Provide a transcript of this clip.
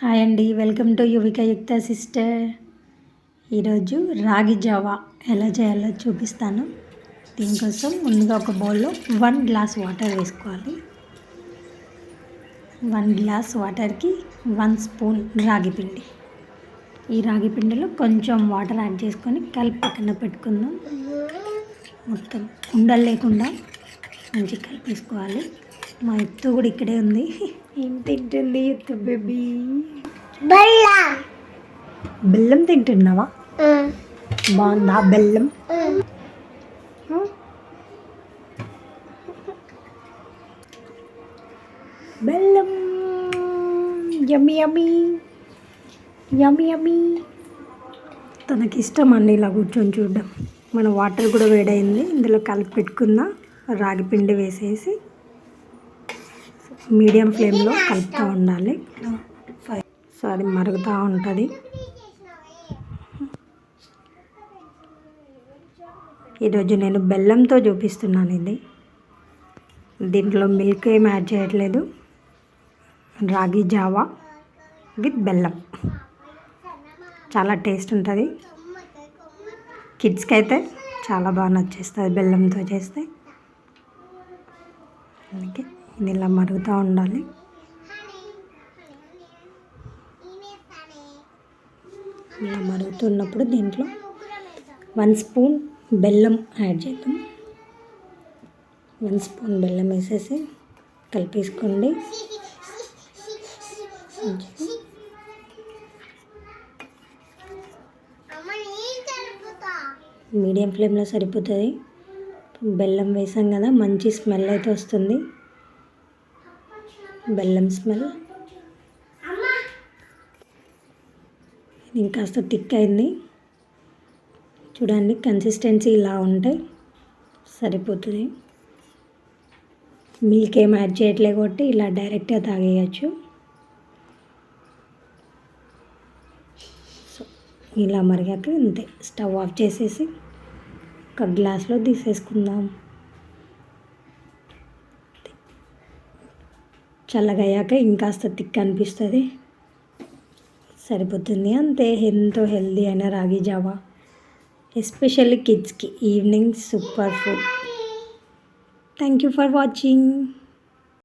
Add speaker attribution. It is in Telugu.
Speaker 1: హాయ్ అండి, వెల్కమ్ టు యువిక యుక్త సిస్టర్. ఈరోజు రాగి జావా ఎలా చేయాలో చూపిస్తాను. దీనికోసం ముందుగా ఒక బౌల్లో 1 గ్లాస్ వాటర్ వేసుకోవాలి. 1 గ్లాస్ వాటర్కి 1 స్పూన్ రాగి పిండి. ఈ రాగి పిండిలో కొంచెం వాటర్ యాడ్ చేసుకొని కలిపి పక్కన పెట్టుకుందాం. మొత్తం ఉండలు లేకుండా మంచిగా కలిపేసుకోవాలి. మా ఎత్తు కూడా ఇక్కడే ఉంది. ఏం తింటుంది ఎత్తు బేబీ? బెల్లం తింటున్నావా? బాగుందా బెల్లం? బెల్లం యమ్మీ యమ్మీ యమ్మీ యమ్మీ. తనకి ఇష్టం అండి ఇలా కూర్చొని చూడడం. మన వాటర్ కూడా వేడైంది. ఇందులో కలిపి పెట్టుకున్న రాగి పిండి వేసేసి మీడియం ఫ్లేమ్లో కలుపుతూ ఉండాలి. సో అది మరుగుతూ ఉంటుంది. ఈరోజు నేను బెల్లంతో చూపిస్తున్నాను. ఇది దీంట్లో మిల్క్ ఏం యాడ్ చేయట్లేదు. రాగి జావా విత్ బెల్లం చాలా టేస్ట్ ఉంటుంది. కిడ్స్కి అయితే చాలా బాగా నచ్చేస్తుంది బెల్లంతో చేస్తే. అందుకే ఇది ఇలా మరుగుతూ ఉండాలి. ఇలా మరుగుతున్నప్పుడు దీంట్లో 1 స్పూన్ బెల్లం యాడ్ చేద్దాం. 1 స్పూన్ బెల్లం వేసేసి కలిపేసుకోండి. మీడియం ఫ్లేమ్లో సరిపోతుంది. బెల్లం వేసాం కదా, మంచి స్మెల్ అయితే వస్తుంది. బెల్లం స్మెల్ ఇంకాస్త థిక్ అయింది. చూడండి, కన్సిస్టెన్సీ ఇలా ఉంటే సరిపోతుంది. మిల్క్ ఏం యాడ్ చేయట్లే కాబట్టి ఇలా డైరెక్ట్గా తాగేయచ్చు. సో ఇలా మరిగాక అంతే, స్టవ్ ఆఫ్ చేసేసి ఒక గ్లాస్లో తీసేసుకుందాం. చల్లగా అయ్యాక ఇంకాస్త థిక్ అనిపిస్తుంది. సరిపోతుంది అంతే. ఎంతో హెల్దీ అయిన రాగి జావా, ఎస్పెషల్లీ కిడ్స్కి evening super food. Thank you for watching.